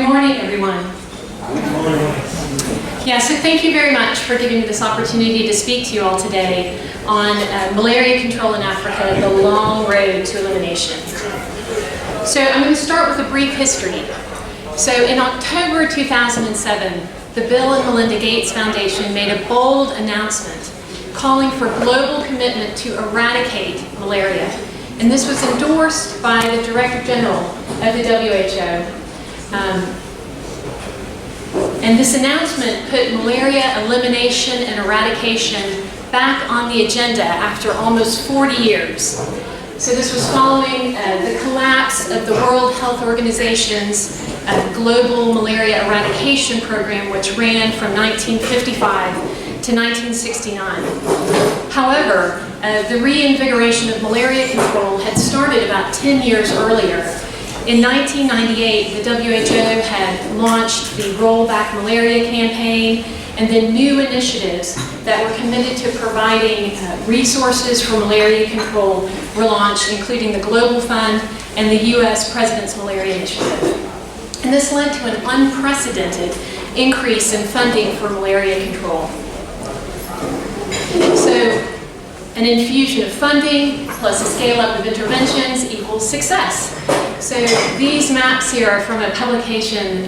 morning, everyone. Good morning. Yeah, so thank you very much for giving me this opportunity to speak to you all today on malaria control in Africa, the long road to elimination. So I'm going to start with a brief history. So in October 2007, the Bill and Melinda Gates Foundation made a bold announcement calling for global commitment to eradicate malaria. And this was endorsed by the Director General of the WHO. And this announcement put malaria elimination and eradication back on the agenda after almost 40 years. So this was following the collapse of the World Health Organization's global malaria eradication program, which ran from 1955 to 1969. However, the reinvigoration of malaria control had started about 10 years earlier. In 1998, the WHO had launched the Roll Back Malaria campaign, and then new initiatives that were committed to providing resources for malaria control were launched, including the Global Fund and the US President's Malaria Initiative. And this led to an unprecedented increase in funding for malaria control. So, an infusion of funding plus a scale-up of interventions equals success. So these maps here are from a publication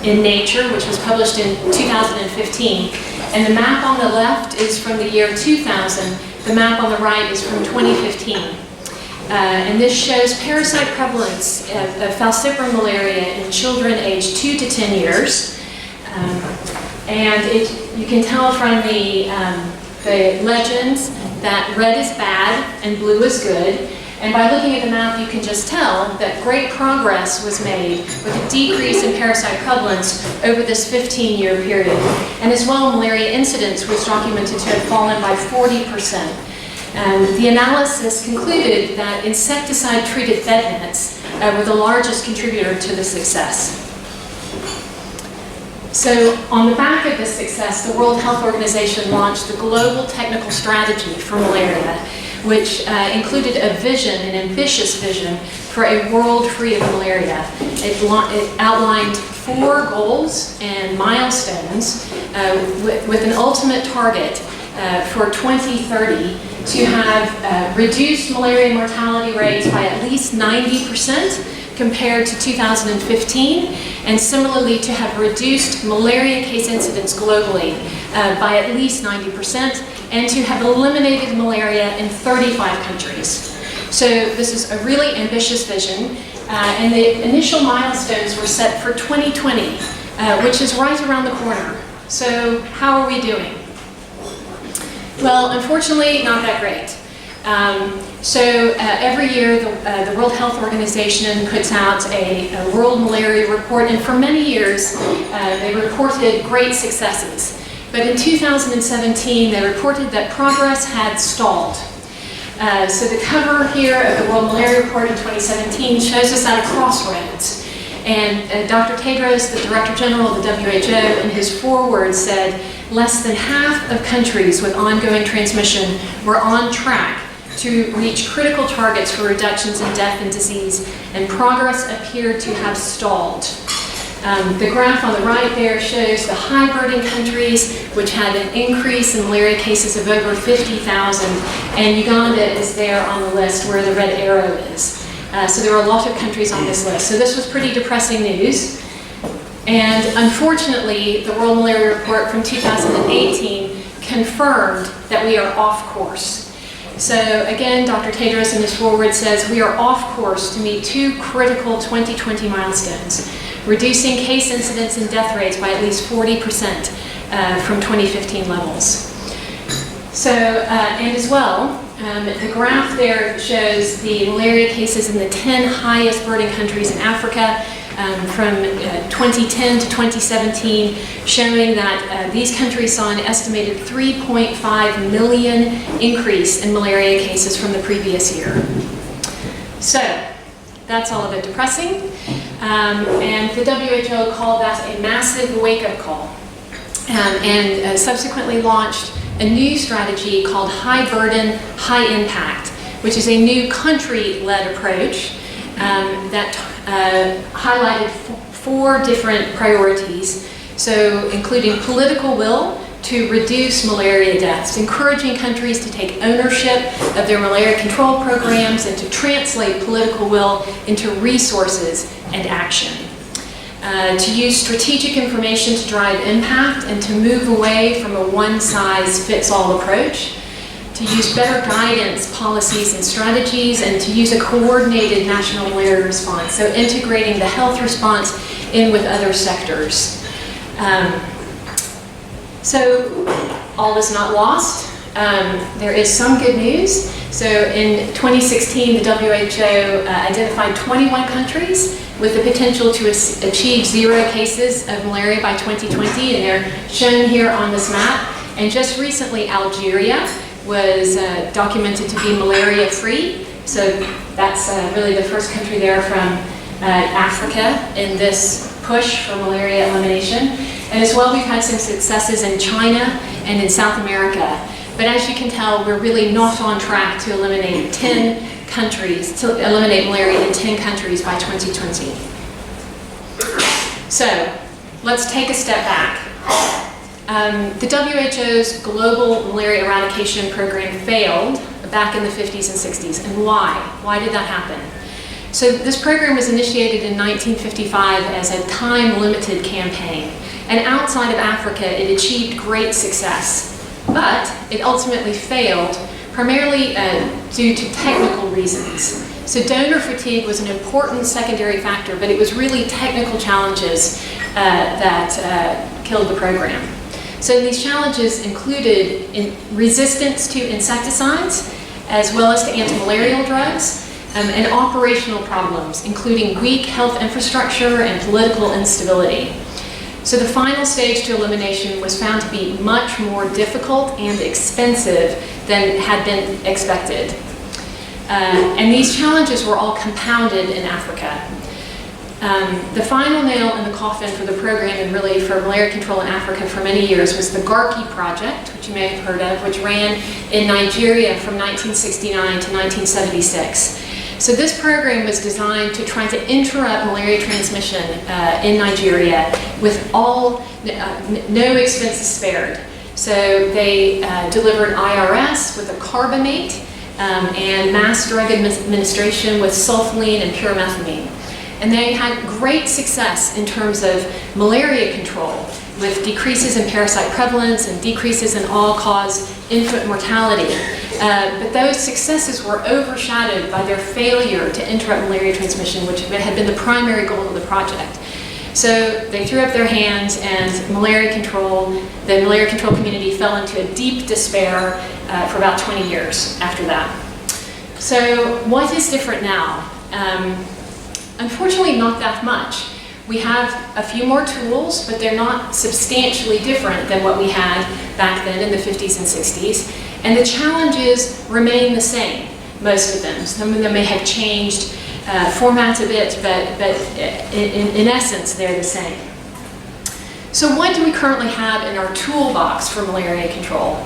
in Nature, which was published in 2015. And the map on the left is from the year 2000. The map on the right is from 2015. And this shows parasite prevalence of falciparum malaria in children aged 2 to 10 years. You can tell from the legends that red is bad and blue is good. And by looking at the map, you can just tell that great progress was made with a decrease in parasite prevalence over this 15-year period. And as well, malaria incidence was documented to have fallen by 40%. The analysis concluded that insecticide-treated bed nets were the largest contributor to the success. So on the back of this success, the World Health Organization launched the Global Technical Strategy for Malaria, which included a vision, an ambitious vision, for a world free of malaria. It outlined 4 goals and milestones with an ultimate target for 2030 to have reduced malaria mortality rates by at least 90% compared to 2015, and similarly to have reduced malaria case incidence globally by at least 90%, and to have eliminated malaria in 35 countries. So this is a really ambitious vision, and the initial milestones were set for 2020, which is right around the corner. So how are we doing? Well, unfortunately, not that great. Every year, the World Health Organization puts out a World Malaria Report, and for many years, they reported great successes. But in 2017, they reported that progress had stalled. So the cover here of the World Malaria Report in 2017 shows us at a crossroads. And Dr. Tedros, the Director General of the WHO, in his foreword said, less than half of countries with ongoing transmission were on track to reach critical targets for reductions in death and disease, and progress appeared to have stalled. The graph on the right there shows the high-burden countries, which had an increase in malaria cases of over 50,000, and Uganda is there on the list where the red arrow is. So there are a lot of countries on this list. So this was pretty depressing news. And unfortunately, the World Malaria Report from 2018 confirmed that we are off course. So again, Dr. Tedros in his foreword says we are off course to meet 2 critical 2020 milestones: reducing case incidence and death rates by at least 40% from 2015 levels. So, and as well, the graph there shows the malaria cases in the 10 highest burden countries in Africa from 2010 to 2017, showing that these countries saw an estimated 3.5 million increase in malaria cases from the previous year. So, that's all a bit depressing. And the WHO called that a massive wake-up call, and subsequently launched a new strategy called High Burden, High Impact, which is a new country-led approach that highlighted four different priorities, so including political will to reduce malaria deaths, encouraging countries to take ownership of their malaria control programs and to translate political will into resources and action. To use strategic information to drive impact and to move away from a one-size-fits-all approach, to use better guidance, policies, and strategies, and to use a coordinated national malaria response, so integrating the health response in with other sectors. So all is not lost. There is some good news. So in 2016, the WHO identified 21 countries with the potential to achieve 0 cases of malaria by 2020, and they're shown here on this map. And just recently, Algeria was documented to be malaria-free. So that's really the first country there from Africa in this push for malaria elimination. And as well, we've had some successes in China and in South America. But as you can tell, we're really not on track to eliminate malaria in 10 countries by 2020. So let's take a step back. The WHO's global malaria eradication program failed back in the 50s and 60s. And why? Why did that happen? So this program was initiated in 1955 as a time-limited campaign. And outside of Africa, it achieved great success. But it ultimately failed, primarily due to technical reasons. So donor fatigue was an important secondary factor, but it was really technical challenges that killed the program. So these challenges included resistance to insecticides, as well as to antimalarial drugs, and operational problems, including weak health infrastructure and political instability. So the final stage to elimination was found to be much more difficult and expensive than had been expected. And these challenges were all compounded in Africa. The final nail in the coffin for the program and really for malaria control in Africa for many years was the Garki project, which you may have heard of, which ran in Nigeria from 1969 to 1976. So this program was designed to try to interrupt malaria transmission in Nigeria with no expenses spared. So they delivered IRS with a carbamate and mass drug administration with sulfaline and pyrimethamine. And they had great success in terms of malaria control, with decreases in parasite prevalence and decreases in all-cause infant mortality. But those successes were overshadowed by their failure to interrupt malaria transmission, which had been the primary goal of the project. So they threw up their hands, and the malaria control community fell into a deep despair for about 20 years after that. So what is different now? Unfortunately, not that much. We have a few more tools, but they're not substantially different than what we had back then in the 50s and 60s. And the challenges remain the same, most of them. Some of them may have changed formats a bit, but in essence, they're the same. So what do we currently have in our toolbox for malaria control?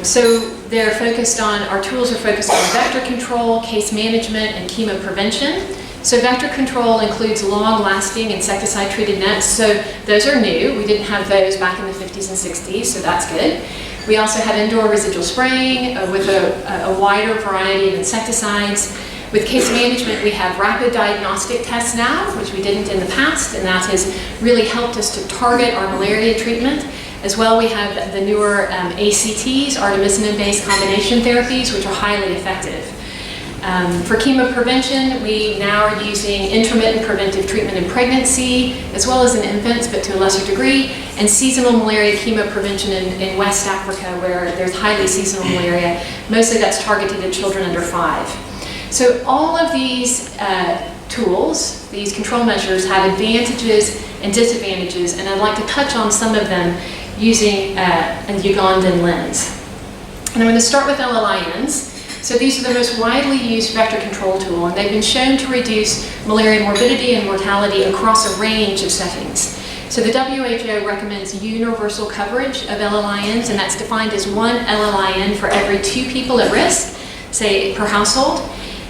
So our tools are focused on vector control, case management, and chemoprevention. So vector control includes long-lasting insecticide-treated nets, so those are new. We didn't have those back in the 50s and 60s, so that's good. We also have indoor residual spraying with a wider variety of insecticides. With case management, we have rapid diagnostic tests now, which we didn't in the past, and that has really helped us to target our malaria treatment. As well, we have the newer ACTs, artemisinin-based combination therapies, which are highly effective. For chemoprevention, we now are using intermittent preventive treatment in pregnancy, as well as in infants, but to a lesser degree, and seasonal malaria chemoprevention in West Africa, where there's highly seasonal malaria. Mostly that's targeted at children under 5. So all of these tools, these control measures, have advantages and disadvantages, and I'd like to touch on some of them using a Ugandan lens. And I'm going to start with LLINs. So these are the most widely used vector control tool, and they've been shown to reduce malaria morbidity and mortality across a range of settings. So the WHO recommends universal coverage of LLINs, and that's defined as 1 LLIN for every 2 people at risk, say per household.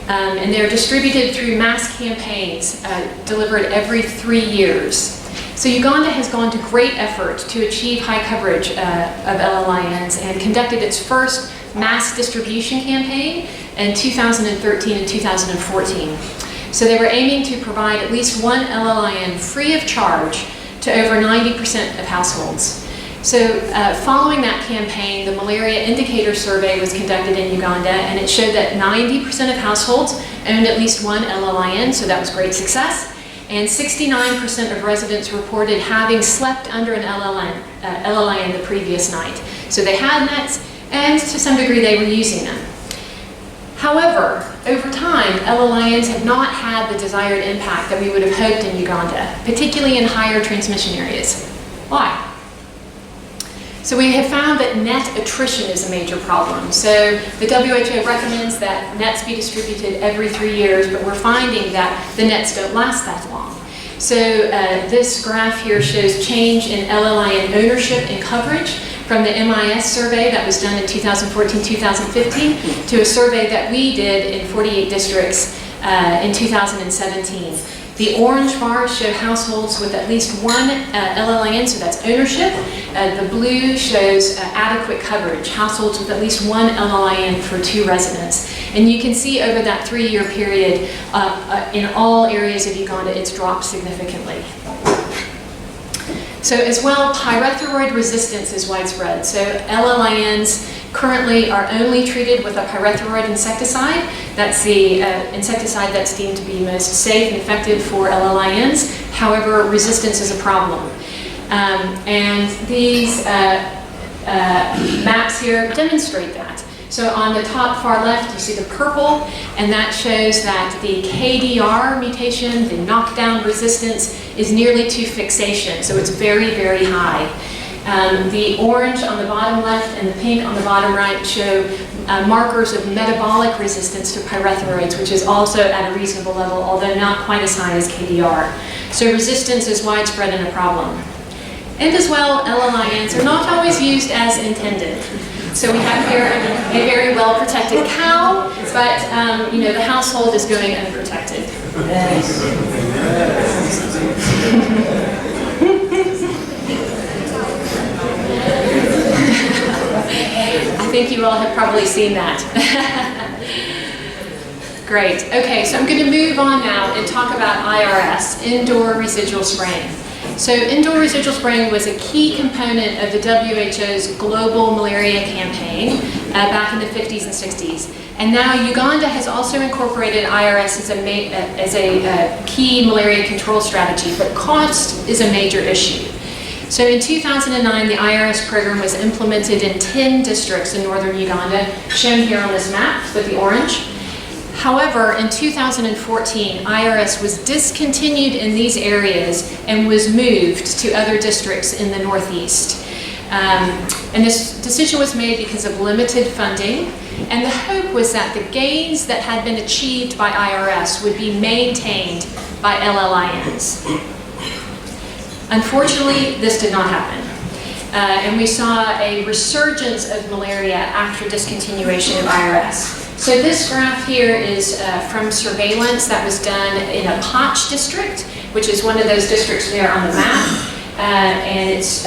And they're distributed through mass campaigns delivered every 3 years. So Uganda has gone to great effort to achieve high coverage of LLINs and conducted its first mass distribution campaign in 2013 and 2014. So they were aiming to provide at least one LLIN free of charge to over 90% of households. So following that campaign, the malaria indicator survey was conducted in Uganda, and it showed that 90% of households owned at least one LLIN, so that was great success. And 69% of residents reported having slept under an LLIN the previous night. So they had nets, and to some degree they were using them. However, over time, LLINs have not had the desired impact that we would have hoped in Uganda, particularly in higher transmission areas. Why? So we have found that net attrition is a major problem. So the WHO recommends that nets be distributed every 3 years, but we're finding that the nets don't last that long. So this graph here shows change in LLIN ownership and coverage from the MIS survey that was done in 2014-2015 to a survey that we did in 48 districts in 2017. The orange bars show households with at least one LLIN, so that's ownership. The blue shows adequate coverage, households with at least one LLIN for 2 residents. And you can see over that 3-year period, in all areas of Uganda, it's dropped significantly. So as well, pyrethroid resistance is widespread. So LLINs currently are only treated with a pyrethroid insecticide. That's the insecticide that's deemed to be most safe and effective for LLINs. However, resistance is a problem. And these maps here demonstrate that. So on the top far left, you see the purple, and that shows that the KDR mutation, the knockdown resistance, is nearly to fixation. So it's very, very high. The orange on the bottom left and the pink on the bottom right show markers of metabolic resistance to pyrethroids, which is also at a reasonable level, although not quite as high as KDR. So resistance is widespread and a problem. And as well, LLINs are not always used as intended. So we have here a very well-protected cow, but you know, the household is going unprotected. I think you all have probably seen that. Great. Okay, so I'm going to move on now and talk about IRS, indoor residual spraying. So indoor residual spraying was a key component of the WHO's global malaria campaign back in the 50s and 60s. And now Uganda has also incorporated IRS as a key malaria control strategy, but cost is a major issue. So in 2009, the IRS program was implemented in 10 districts in northern Uganda, shown here on this map with the orange. However, in 2014, IRS was discontinued in these areas and was moved to other districts in the northeast. And this decision was made because of limited funding, and the hope was that the gains that had been achieved by IRS would be maintained by LLINs. Unfortunately, this did not happen. And we saw a resurgence of malaria after discontinuation of IRS. So this graph here is from surveillance that was done in a Potch district, which is one of those districts there on the map. And it's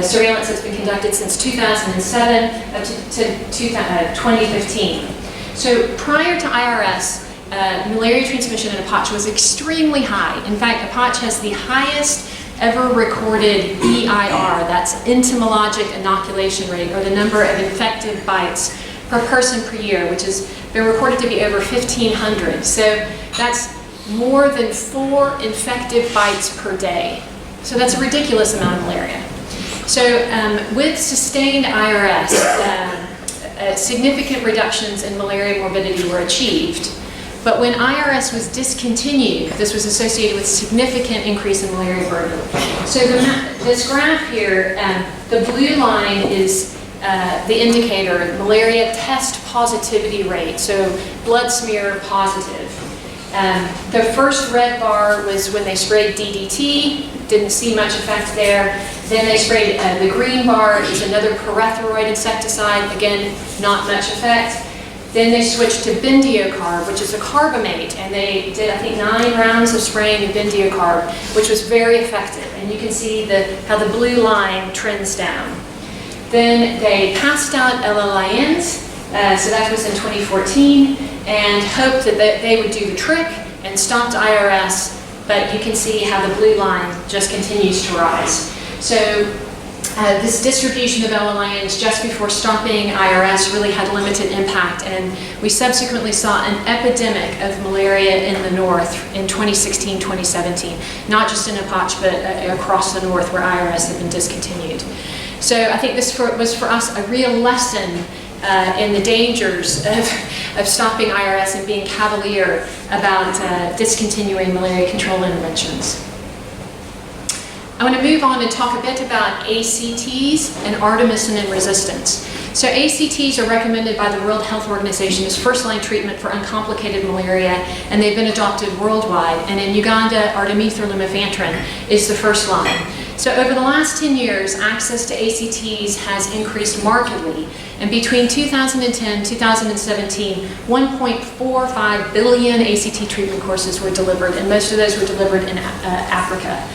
surveillance that's been conducted since 2007 up to 2015. So prior to IRS, malaria transmission in Apache was extremely high. In fact, Apache has the highest ever recorded EIR, that's entomologic inoculation rate, or the number of infected bites per person per year, which has been recorded to be over 1,500. So that's more than 4 infected bites per day. So that's a ridiculous amount of malaria. So with sustained IRS, significant reductions in malaria morbidity were achieved. But when IRS was discontinued, this was associated with significant increase in malaria burden. So this graph here, the blue line is the indicator, malaria test positivity rate, so blood smear positive. The first red bar was when they sprayed DDT, didn't see much effect there. Then they sprayed, the green bar is another pyrethroid insecticide, again, not much effect. Then they switched to bendiocarb, which is a carbamate, and they did, I think, 9 rounds of spraying of bendiocarb, which was very effective. And you can see how the blue line trends down. Then they passed out LLINs, so that was in 2014, and hoped that they would do the trick and stopped IRS, but you can see how the blue line just continues to rise. So this distribution of LLINs just before stopping IRS really had limited impact, and we subsequently saw an epidemic of malaria in the north in 2016, 2017, not just in Apache, but across the north where IRS had been discontinued. So I think this was for us a real lesson in the dangers of stopping IRS and being cavalier about discontinuing malaria control interventions. I want to move on and talk a bit about ACTs and artemisinin resistance. So ACTs are recommended by the World Health Organization as first-line treatment for uncomplicated malaria, and they've been adopted worldwide. And in Uganda, artemether-lumefantrine is the first line. So over the last 10 years, access to ACTs has increased markedly. And between 2010 and 2017, 1.45 billion ACT treatment courses were delivered, and most of those were delivered in Africa.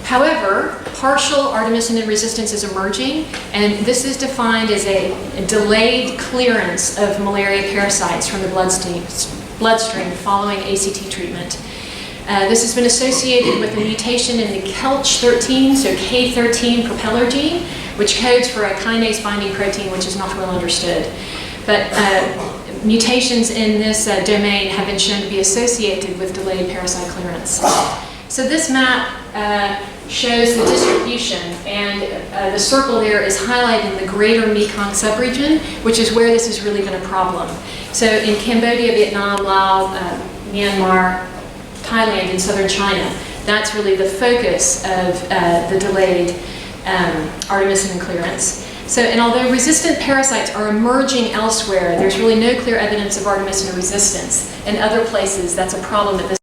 However, partial artemisinin resistance is emerging, and this is defined as a delayed clearance of malaria parasites from the bloodstream following ACT treatment. This has been associated with a mutation in the KELCH13, so K13 propeller gene, which codes for a kinase binding protein which is not well understood. But mutations in this domain have been shown to be associated with delayed parasite clearance. So this map shows the distribution, and the circle there is highlighting the greater Mekong subregion, which is where this has really been a problem. So in Cambodia, Vietnam, Laos, Myanmar, Thailand, and southern China, that's really the focus of the delayed artemisinin clearance. So, and although resistant parasites are emerging elsewhere, there's really no clear evidence of artemisinin resistance. In other places, that's a problem at this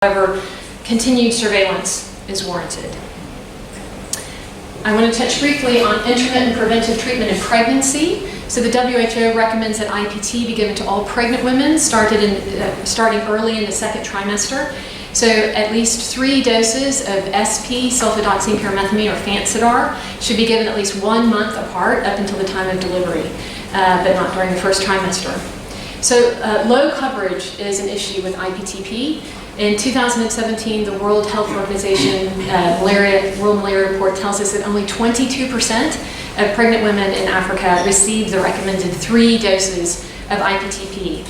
time. However, continued surveillance is warranted. I want to touch briefly on intermittent preventive treatment in pregnancy. So the WHO recommends that IPT be given to all pregnant women starting early in the second trimester. So at least 3 doses of SP, sulfadoxine pyrimethamine, or Fansidar, should be given at least 1 month apart up until the time of delivery, but not during the first trimester. So low coverage is an issue with IPTP. In 2017, the World Health Organization World Malaria Report tells us that only 22% of pregnant women in Africa receive the recommended 3 doses of IPTP.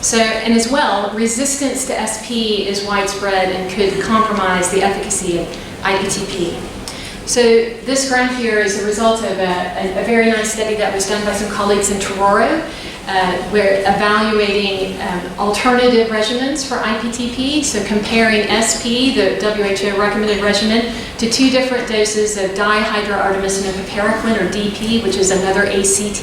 So, and as well, resistance to SP is widespread and could compromise the efficacy of IPTP. So this graph here is a result of a very nice study that was done by some colleagues in Tororo, we're evaluating alternative regimens for IPTP, so comparing SP, the WHO recommended regimen, to 2 different doses of dihydroartemisinin piperacin, or DP, which is another ACT.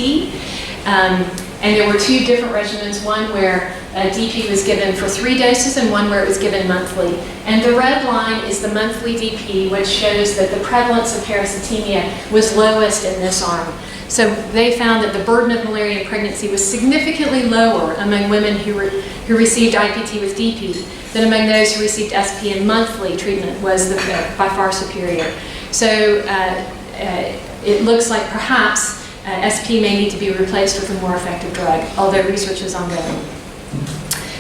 And there were 2 different regimens, one where DP was given for 3 doses and one where it was given monthly. And the red line is the monthly DP, which shows that the prevalence of parasitemia was lowest in this arm. So they found that the burden of malaria in pregnancy was significantly lower among women who received IPT with DP than among those who received SP, and monthly treatment was by far superior. So it looks like perhaps SP may need to be replaced with a more effective drug, although research is ongoing.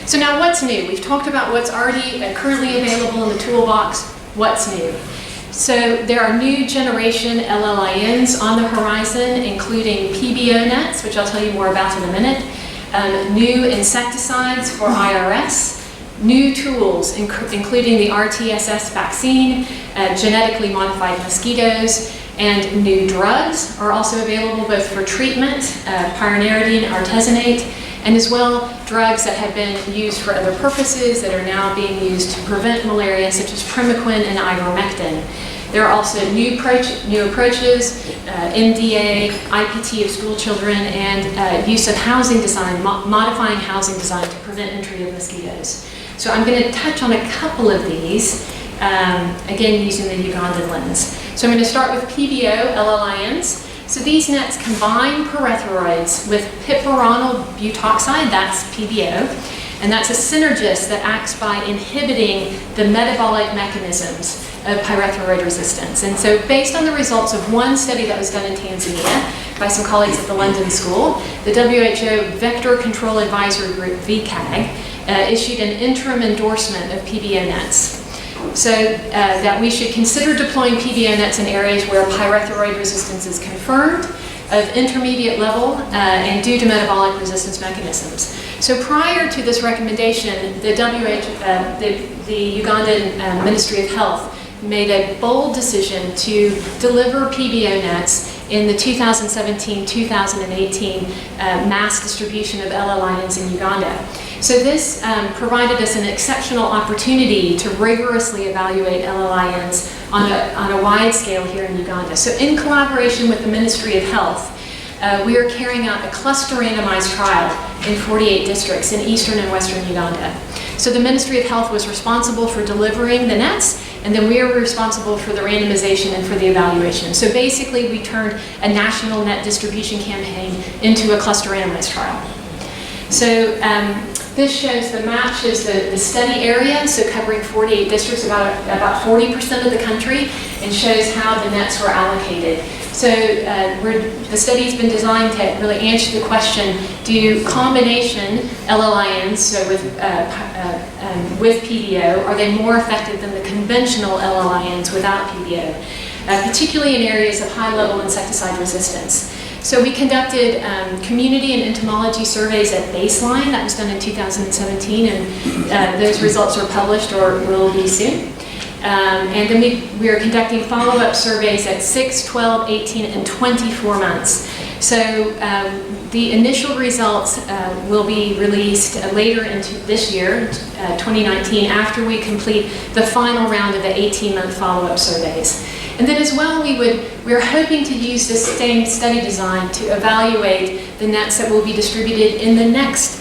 So now what's new? We've talked about what's already currently available in the toolbox. What's new? So there are new generation LLINs on the horizon, including PBO nets, which I'll tell you more about in a minute, new insecticides for IRS, new tools, including the RTSS vaccine, genetically modified mosquitoes, and new drugs are also available both for treatment, pyronardine, artesunate, and as well drugs that have been used for other purposes that are now being used to prevent malaria, such as primaquine and ivermectin. There are also new approaches, MDA, IPT of school children, and use of housing design, modifying housing design to prevent entry of mosquitoes. So I'm going to touch on a couple of these, again using the Ugandan lens. So I'm going to start with PBO LLINs. So these nets combine pyrethroids with piperonyl butoxide, that's PBO, and that's a synergist that acts by inhibiting the metabolic mechanisms of pyrethroid resistance. And so based on the results of one study that was done in Tanzania by some colleagues at the London School, the WHO Vector Control Advisory Group, VCAG, issued an interim endorsement of PBO nets. So that we should consider deploying PBO nets in areas where pyrethroid resistance is confirmed, of intermediate level, and due to metabolic resistance mechanisms. So prior to this recommendation, the Ugandan Ministry of Health made a bold decision to deliver PBO nets in the 2017-2018 mass distribution of LLINs in Uganda. So this provided us an exceptional opportunity to rigorously evaluate LLINs on a wide scale here in Uganda. So in collaboration with the Ministry of Health, we are carrying out a cluster randomized trial in 48 districts in eastern and western Uganda. So the Ministry of Health was responsible for delivering the nets, and then we are responsible for the randomization and for the evaluation. So basically we turned a national net distribution campaign into a cluster randomized trial. So this shows, the map shows the study area, so covering 48 districts, about 40% of the country, and shows how the nets were allocated. So the study's been designed to really answer the question, do combination LLINs, so with PBO, are they more effective than the conventional LLINs without PBO, particularly in areas of high-level insecticide resistance? So we conducted community and entomology surveys at baseline. That was done in 2017, and those results were published or will be soon. And then we are conducting follow-up surveys at 6, 12, 18, and 24 months. So the initial results will be released later into this year, 2019, after we complete the final round of the 18-month follow-up surveys. And then as well, we're hoping to use this same study design to evaluate the nets that will be distributed in the next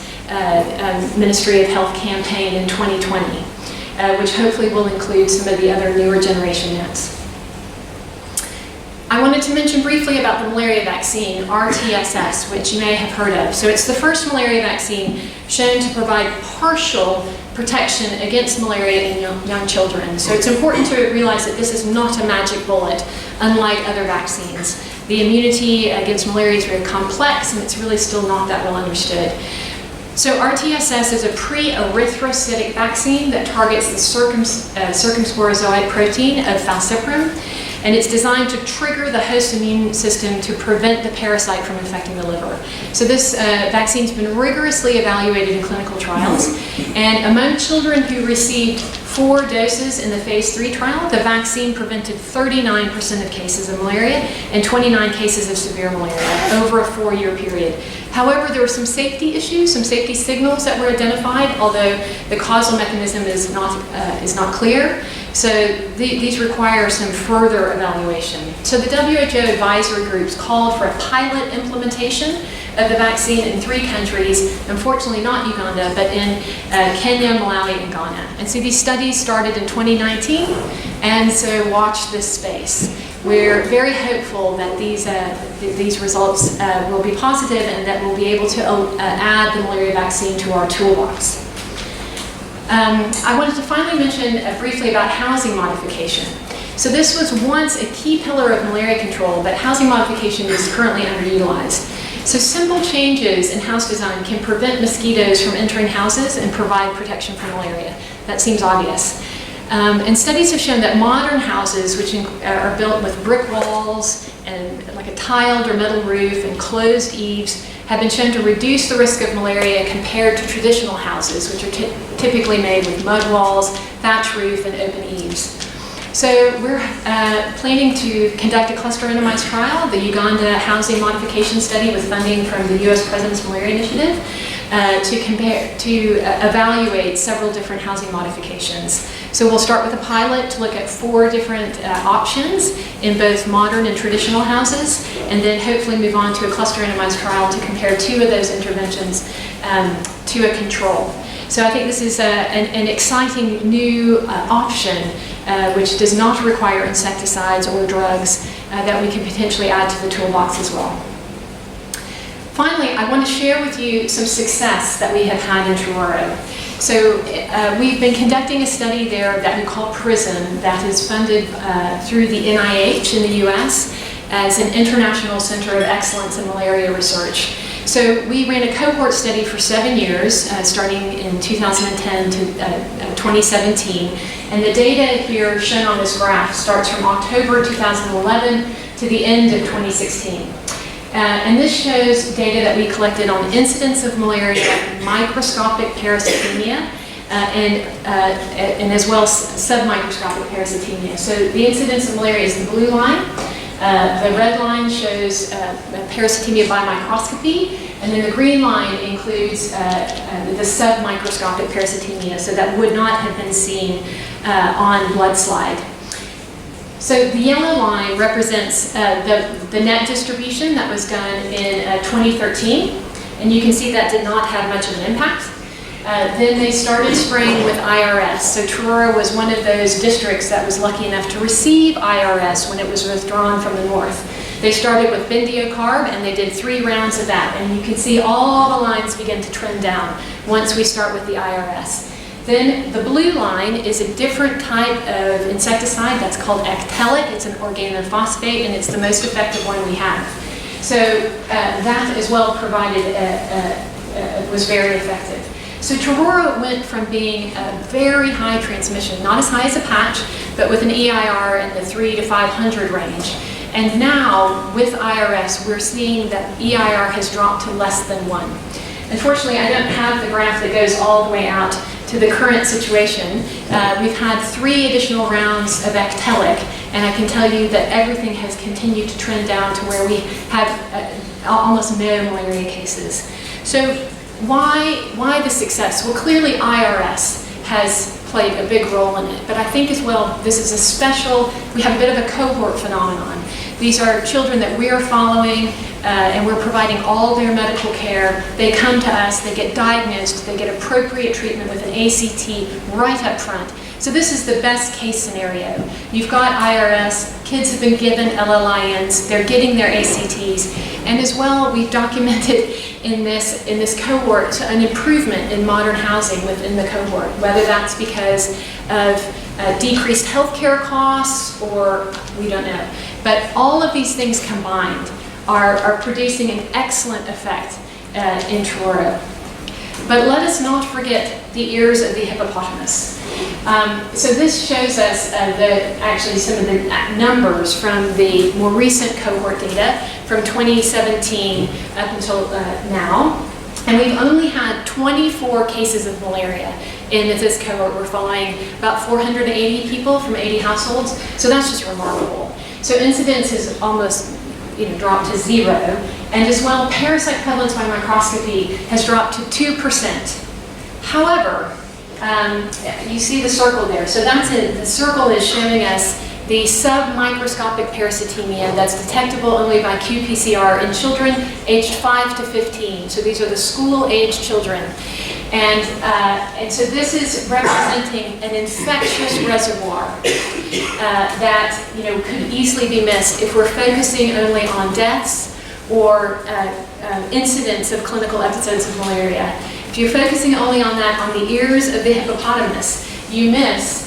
Ministry of Health campaign in 2020. Which hopefully will include some of the other newer generation nets. I wanted to mention briefly about the malaria vaccine, RTSS, which you may have heard of. So it's the first malaria vaccine shown to provide partial protection against malaria in young children. So it's important to realize that this is not a magic bullet, unlike other vaccines. The immunity against malaria is very complex, and it's really still not that well understood. So RTSS is a pre-erythrocytic vaccine that targets the circumsporozoite protein of falciparum, and it's designed to trigger the host immune system to prevent the parasite from infecting the liver. So this vaccine's been rigorously evaluated in clinical trials, and among children who received 4 doses in the phase 3 trial, the vaccine prevented 39% of cases of malaria and 29 cases of severe malaria over a 4-year period. However, there were some safety issues, some safety signals that were identified, although the causal mechanism is not clear. So these require some further evaluation. So the WHO advisory groups called for a pilot implementation of the vaccine in 3 countries, unfortunately not Uganda, but in Kenya, Malawi, and Ghana. And so these studies started in 2019, and so watch this space. We're very hopeful that these results will be positive and that we'll be able to add the malaria vaccine to our toolbox. I wanted to finally mention briefly about housing modification. So this was once a key pillar of malaria control, but housing modification is currently underutilized. So simple changes in house design can prevent mosquitoes from entering houses and provide protection from malaria. That seems obvious. And studies have shown that modern houses, which are built with brick walls and like a tiled or metal roof and closed eaves, have been shown to reduce the risk of malaria compared to traditional houses, which are typically made with mud walls, thatch roof, and open eaves. So we're planning to conduct a cluster randomized trial, the Uganda Housing Modification Study with funding from the U.S. President's Malaria Initiative, to evaluate several different housing modifications. So we'll start with a pilot to look at 4 different options in both modern and traditional houses, and then hopefully move on to a cluster randomized trial to compare 2 of those interventions to a control. So I think this is an exciting new option which does not require insecticides or drugs, that we can potentially add to the toolbox as well. Finally, I want to share with you some success that we have had in Tororo. So we've been conducting a study there that we call PRISM, that is funded through the NIH in the US as an international center of excellence in malaria research. So we ran a cohort study for 7 years, starting in 2010 to 2017. And the data here shown on this graph starts from October 2011 to the end of 2016. And this shows data that we collected on incidence of malaria, microscopic parasitemia, and as well as submicroscopic parasitemia. So the incidence of malaria is the blue line. The red line shows parasitemia by microscopy, and then the green line includes the submicroscopic parasitemia, so that would not have been seen on blood slide. So the yellow line represents the net distribution that was done in 2013, and you can see that did not have much of an impact. Then they started spraying with IRS. So Tororo was one of those districts that was lucky enough to receive IRS when it was withdrawn from the north. They started with bendiocarb, and they did 3 rounds of that, and you can see all the lines begin to trend down once we start with the IRS. Then the blue line is a different type of insecticide that's called actelic. It's an organophosphate, and it's the most effective one we have. So that as well provided, was very effective. So Tororo went from being a very high transmission, not as high as a patch, but with an EIR in the 300 to 500 range. And now, with IRS, we're seeing that EIR has dropped to less than 1. Unfortunately, I don't have the graph that goes all the way out to the current situation. We've had 3 additional rounds of actelic, and I can tell you that everything has continued to trend down to where we have almost no malaria cases. So why the success? Well, clearly IRS has played a big role in it, but I think as well this is we have a bit of a cohort phenomenon. These are children that we are following, and we're providing all their medical care. They come to us, they get diagnosed, they get appropriate treatment with an ACT right up front. So this is the best case scenario. You've got IRS, kids have been given LLINs, they're getting their ACTs, and as well we've documented in this cohort an improvement in modern housing within the cohort, whether that's because of decreased healthcare costs or we don't know. But all of these things combined are producing an excellent effect in Tororo. But let us not forget the ears of the hippopotamus. So this shows us actually some of the numbers from the more recent cohort data from 2017 up until now. And we've only had 24 cases of malaria in this cohort. We're following about 480 people from 80 households. So that's just remarkable. So incidence has almost dropped to 0. And as well, parasite prevalence by microscopy has dropped to 2%. However, you see the circle there. So that's it. The circle is showing us the submicroscopic parasitemia that's detectable only by qPCR in children aged 5 to 15. So these are the school-aged children. And so this is representing an infectious reservoir that could easily be missed if we're focusing only on deaths or incidents of clinical episodes of malaria. If you're focusing only on that, on the ears of the hippopotamus, you miss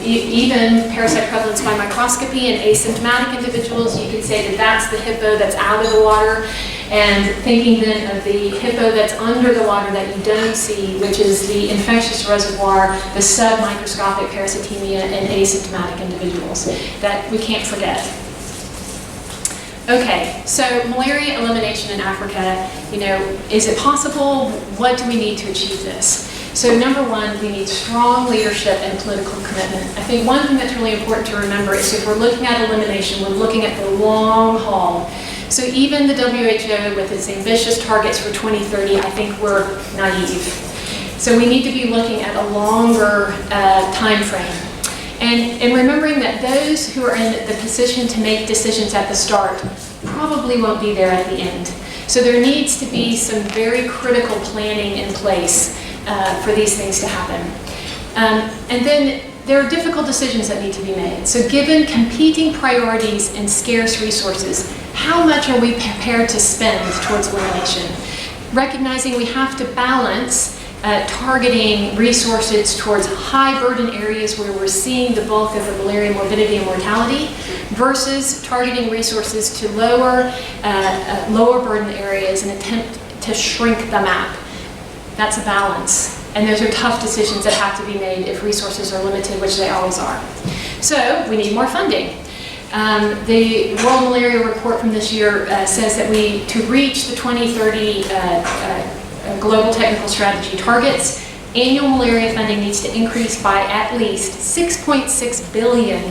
even parasite prevalence by microscopy in asymptomatic individuals. You can say that that's the hippo that's out of the water, and thinking then of the hippo that's under the water that you don't see, which is the infectious reservoir, the submicroscopic parasitemia in asymptomatic individuals that we can't forget. Okay, so malaria elimination in Africa, is it possible? What do we need to achieve this? So number one, we need strong leadership and political commitment. I think one thing that's really important to remember is if we're looking at elimination, we're looking at the long haul. So even the WHO with its ambitious targets for 2030, I think we're naive. So we need to be looking at a longer time frame. And remembering that those who are in the position to make decisions at the start probably won't be there at the end. So there needs to be some very critical planning in place for these things to happen. And then there are difficult decisions that need to be made. So given competing priorities and scarce resources, how much are we prepared to spend towards elimination? Recognizing we have to balance targeting resources towards high burden areas where we're seeing the bulk of the malaria morbidity and mortality versus targeting resources to lower burden areas and attempt to shrink the map. That's a balance. And those are tough decisions that have to be made if resources are limited, which they always are. So we need more funding. The World Malaria Report from this year says that to reach the 2030 Global Technical Strategy targets, annual malaria funding needs to increase by at least $6.6 billion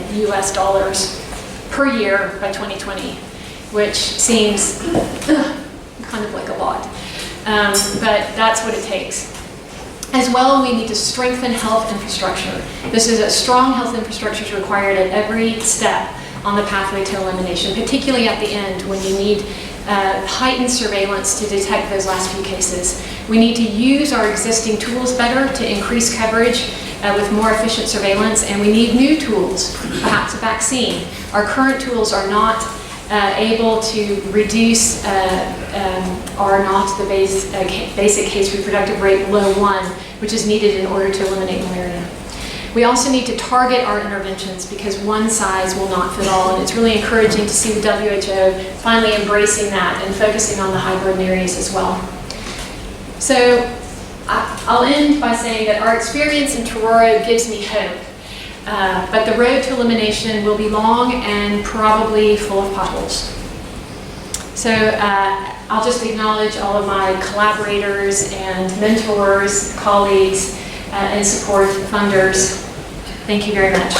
per year by 2020, which seems kind of like a lot. But that's what it takes. As well, we need to strengthen health infrastructure. This is a strong health infrastructure is required at every step on the pathway to elimination, particularly at the end when you need heightened surveillance to detect those last few cases. We need to use our existing tools better to increase coverage with more efficient surveillance, and we need new tools, perhaps a vaccine. Our current tools are not able to reduce are not the basic case reproductive rate below 1, which is needed in order to eliminate malaria. We also need to target our interventions because one size will not fit all, and it's really encouraging to see the WHO finally embracing that and focusing on the high burden areas as well. So I'll end by saying that our experience in Tororo gives me hope. But the road to elimination will be long and probably full of potholes. So I'll just acknowledge all of my collaborators and mentors, colleagues, and support funders. Thank you very much.